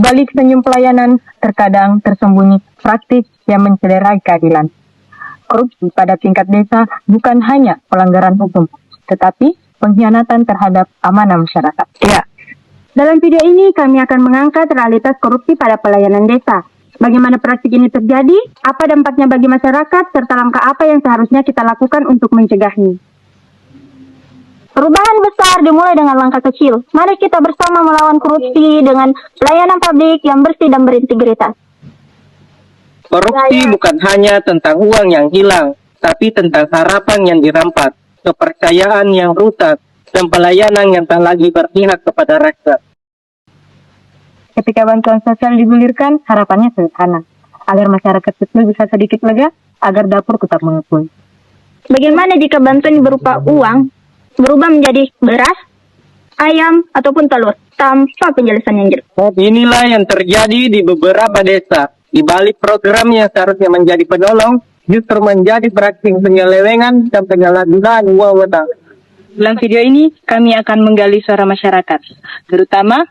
balik senyum pelayanan, terkadang tersembunyi praktik yang mencederai keadilan. Korupsi pada tingkat desa bukan hanya pelanggaran hukum, tetapi pengkhianatan terhadap amanah masyarakat. Ya. Dalam video ini kami akan mengangkat realitas korupsi pada pelayanan desa. Bagaimana praktik ini terjadi, apa dampaknya bagi masyarakat, serta langkah apa yang seharusnya kita lakukan untuk mencegahnya. Perubahan besar dimulai dengan langkah kecil. Mari kita bersama melawan korupsi dengan pelayanan publik yang bersih dan berintegritas. Korupsi bukan hanya tentang uang yang hilang, tapi tentang harapan yang dirampas, kepercayaan yang rusak, dan pelayanan yang tak lagi berpihak kepada rakyat. Ketika bantuan sosial digulirkan, harapannya sederhana, agar masyarakat kecil bisa sedikit lega, agar dapur tetap mengepul. Bagaimana jika bantuan berupa uang berubah menjadi beras, ayam, ataupun telur, tanpa penjelasan yang jelas? Inilah yang terjadi di beberapa desa. Di balik program yang seharusnya menjadi penolong, justru menjadi praktik penyelewengan dan penyalahgunaan wewenang. Dalam video ini, kami akan menggali suara masyarakat, terutama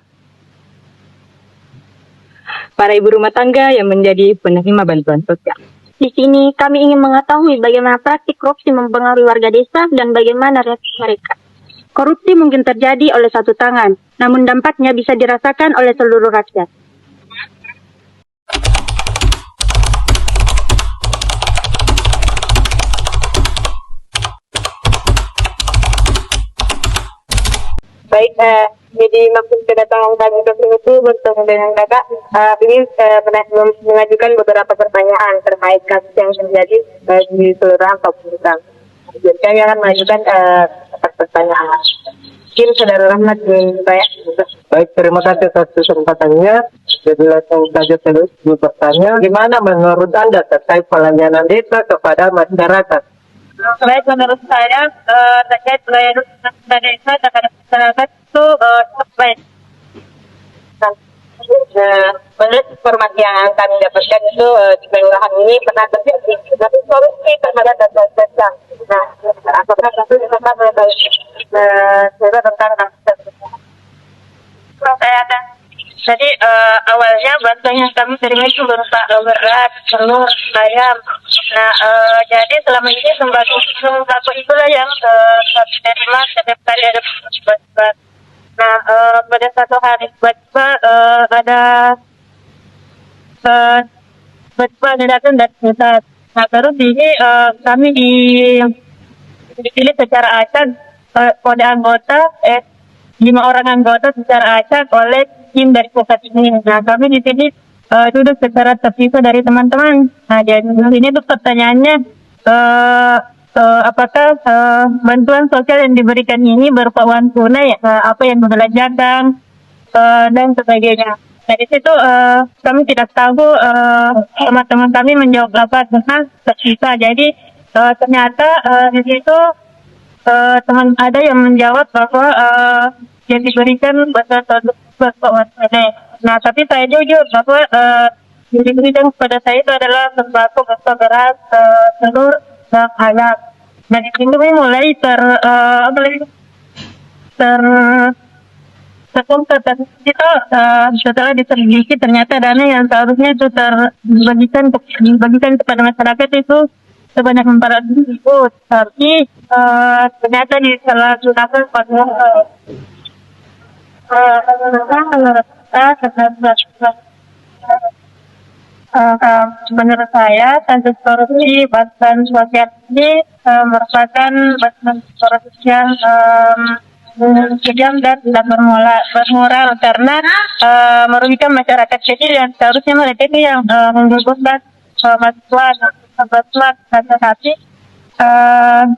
para ibu rumah tangga yang menjadi penerima bantuan sosial. Di sini kami ingin mengetahui bagaimana praktik korupsi mempengaruhi warga desa dan bagaimana reaksi mereka. Korupsi mungkin terjadi oleh satu tangan, namun dampaknya bisa dirasakan oleh seluruh rakyat. Baik, jadi maksud kedatangan kami ke sini itu bertemu dengan kakak ingin mengajukan beberapa pertanyaan terkait kasus yang terjadi di Kelurahan Pakurutan. Jadi kami akan mengajukan pertanyaan. Mungkin Saudara Rahmat ingin saya. Baik, terima kasih atas kesempatannya. Jadi langsung saja terus bertanya, gimana menurut Anda terkait pelayanan desa kepada masyarakat? Baik, menurut saya terkait pelayanan desa terhadap masyarakat itu cukup baik. Menurut informasi yang kami dapatkan itu di kelurahan ini pernah terjadi korupsi terhadap desa. Nah, apakah itu bisa mengetahui tentang kasus tersebut? Saya ada. Jadi awalnya bantuan yang kami terima itu berupa beras, telur, ayam. Nah, jadi selama ini sembako itulah yang kami terima setiap kali ada bantuan. Nah, pada satu hari tiba-tiba ada datang dari pusat. Nah, terus ini kami dipilih secara acak oleh anggota 5 orang anggota secara acak oleh tim dari pusat ini. Nah, kami di sini duduk secara terpisah dari teman-teman. Nah, jadi ini tuh pertanyaannya, apakah bantuan sosial yang diberikan ini berupa uang tunai, apa yang dibelanjakan, dan sebagainya. Nah, di situ kami tidak tahu, teman-teman kami menjawab apa dengan terpisah. Jadi ternyata di situ teman ada yang menjawab bahwa yang diberikan bantuan tunai. Nah, tapi saya jujur bahwa yang diberikan kepada saya itu adalah sembako berupa beras, telur, dan ayam. Nah, di sini mulai terungkap dan kita setelah diselidiki ternyata dana yang seharusnya itu dibagikan kepada masyarakat itu sebanyak 400.000, tapi ternyata disalahgunakan pada menurut saya kasus korupsi bantuan sosial ini merupakan bantuan sosial kejam dan tidak bermoral karena merugikan masyarakat kecil yang seharusnya mereka ini yang menggugurkan bantuan hati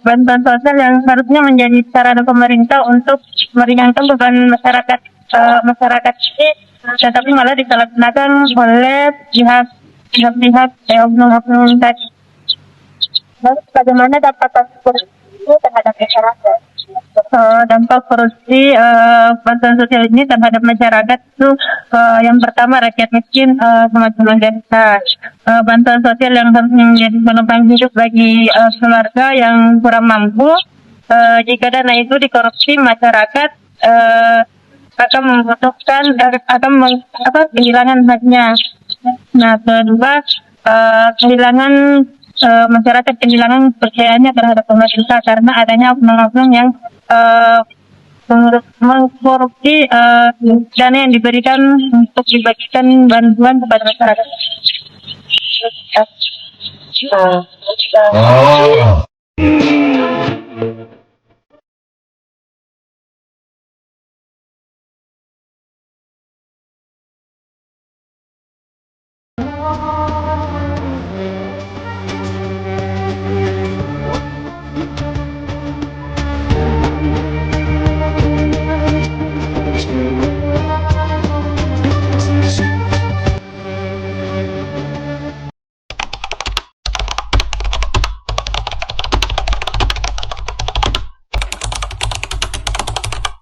bantuan sosial yang harusnya menjadi sarana pemerintah untuk meringankan beban masyarakat ini, tetapi malah disalahgunakan oleh pihak oknum tadi. Lalu bagaimana dampak korupsi terhadap masyarakat? Dampak korupsi bantuan sosial ini terhadap masyarakat itu yang pertama rakyat miskin teman-teman desa, bantuan sosial yang menjadi penopang hidup bagi keluarga yang kurang mampu. Jika dana itu dikorupsi, masyarakat atau membutuhkan kehilangan haknya. Nah, kedua, kehilangan masyarakat kehilangan kepercayaannya terhadap pemerintah karena adanya oknum-oknum yang mengkorupsi dana yang diberikan untuk dibagikan bantuan kepada masyarakat.